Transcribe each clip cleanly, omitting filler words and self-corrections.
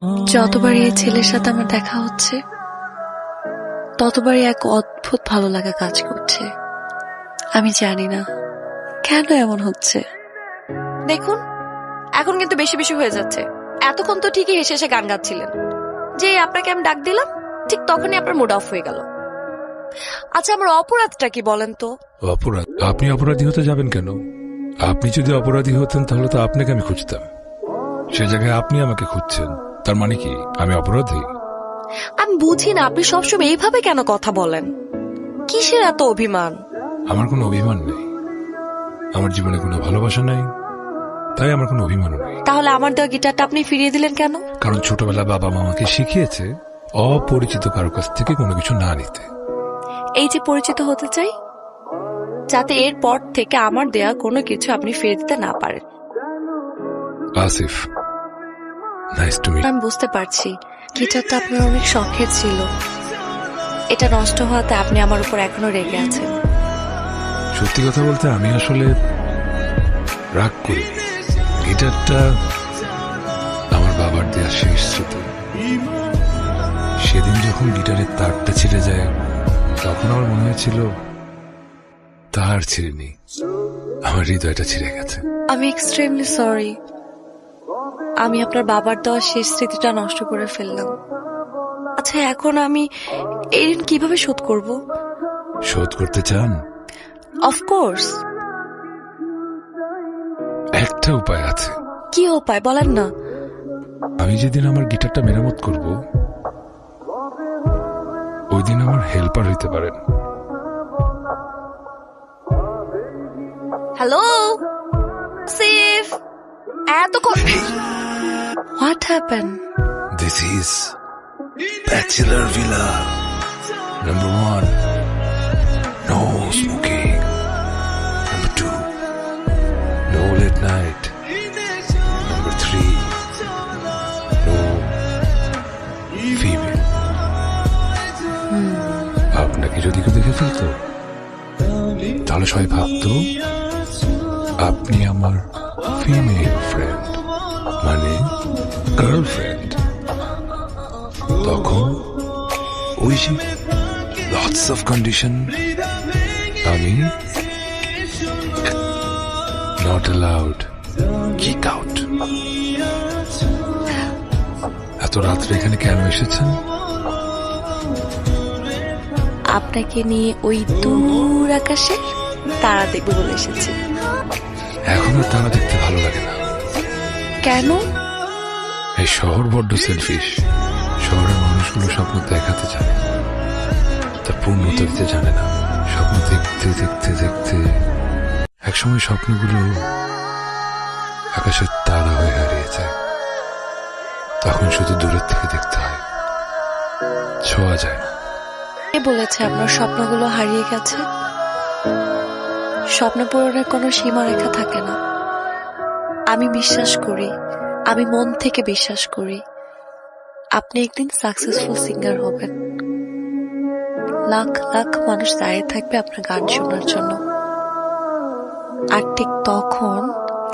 যতবারই এই ছেলের সাথে আমার দেখা হচ্ছে ততবারই এক অদ্ভুত ভালো লাগা কাজ করছে। আমি জানি না কেন এমন হচ্ছে। দেখুন, এখন কিন্তু বেশি বেশি হয়ে যাচ্ছে। এতক্ষণ তো ঠিকই হেসে হেসে গান গাচ্ছিলেন, যে আপনাকে আমি ডাক দিলাম ঠিক তখনই আপনার মুড অফ হয়ে গেল। আচ্ছা, আমার অপরাধটা কি বলেন তো? অপরাধ? আপনি অপরাধী হতে যাবেন কেন? আপনি যদি অপরাধী হতেন তাহলে তো আপনাকে আমি খুঁজতাম। সে জায়গায় আপনি আমাকে খুঁজছেন, তার মানে কি আমি অপরাধী? আমি বুঝি না আপনি সবসময় এইভাবে কেন কথা বলেন। কিসের এত অভিমান? আমার কোনো অভিমান নেই, আমার জীবনে কোনো ভালোবাসা নেই, তাই আমার কোনো অভিমানও নেই। তাহলে আমার দেওয়া গিটারটা আপনি ফিরিয়ে দিলেন কেন? কারণ ছোটবেলা বাবা মা আমাকে শিখিয়েছে অপরিচিত কারো কাছ থেকে কোনো কিছু না নিতে। এই যে পরিচিত হতে চাই, যাতে এর পর থেকে আমার দেয়া কোনো কিছু আপনি ফিরে দিতে না পারেন। Asif, nice to meet. আমি বুঝতে পারছি গিটারটা আপনার অনেক শখের ছিল। এটা নষ্ট হওয়াতে আপনি আমার উপর এখনো রেগে আছেন। সত্যি কথা বলতে আমি আসলে রাগ করি। গিটারটা আমার বাবার দেয়া শেষ স্মৃতি। সেদিন যখন গিটারের তারটা ছিঁড়ে যায় তখন আমার মনে হয়েছিল তার ছিঁড়েনি, আমার হৃদয়টা ছিঁড়ে গেছে। আমি এক্সট্রিমলি সরি। আমি আপনার বাবার দেওয়া শেষ স্মৃতিটা নষ্ট করে ফেললাম। আচ্ছা, এখন আমি এই ঋণ কিভাবে শোধ করব? শোধ করতে চান? অফকোর্স। একটা উপায় আছে। কি উপায় বলেন না? আমি যেদিন আমার গিটারটা মেরামত করব ওই দিন আমার হেল্পার হইতে পারেন। হ্যালো সিফ, what happen? This is Bachelor Villa. Number 1, no smoking. Number 2, no late night. Number 3, no female. আপনাকে যদি কেউ দেখে ফেলতো তাহলে সবাই ভাবতো আপনি আমার ফিমেল ফ্রেন্ড, মানে গার্লফ্রেন্ড। তখন ওই যে লটস অফ কন্ডিশন, আমি নট অ্যালাউড, কিক আউট। এত রাত্রে এখানে কেন এসেছেন? আপনাকে নিয়ে ওই দূর আকাশে তারা দেখবে বলে এসেছি। এখন আর তারা দেখতে ভালো লাগে না। কেন? এই শহর বড্ড সেলফিশ। শহরের মানুষগুলো স্বপ্ন দেখাতে জানে, তার পূর্ণতা দিতে জানে না। স্বপ্ন দেখতে দেখতে দেখতে একসময় স্বপ্নগুলো আকাশের তারা হয়ে হারিয়ে যায়। তখন শুধু দূরের থেকে দেখতে হয়, ছোঁয়া যায় না। কে বলেছে আপনার স্বপ্নগুলো হারিয়ে গেছে? স্বপ্ন পূরণের কোনো সীমারেখা থাকে না। আমি বিশ্বাস করি, আমি মন থেকে বিশ্বাস করি আপনি একদিন সাকসেসফুল সিঙ্গার হবেন। লাখ লাখ মানুষ দাঁড়িয়ে থাকবে আপনার গান শোনার জন্য। আর ঠিক তখন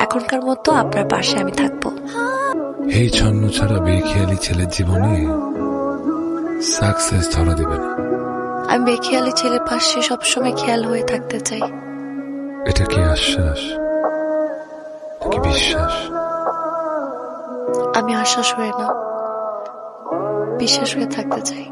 এখনকার মতো আপনার পাশে আমি থাকবো। এই ছন্ন ছাড়া বেখেয়ালি ছেলের জীবনে সাকসেস ধরা দেবে না। আমি বেখেয়ালি ছেলের পাশে সবসময় খেয়াল হয়ে থাকতে চাই। এটা কি আশ্বাস নাকি বিশ্বাস? আমি আশ্বাস হয়ে না, বিশ্বাস হয়ে থাকতে চাই।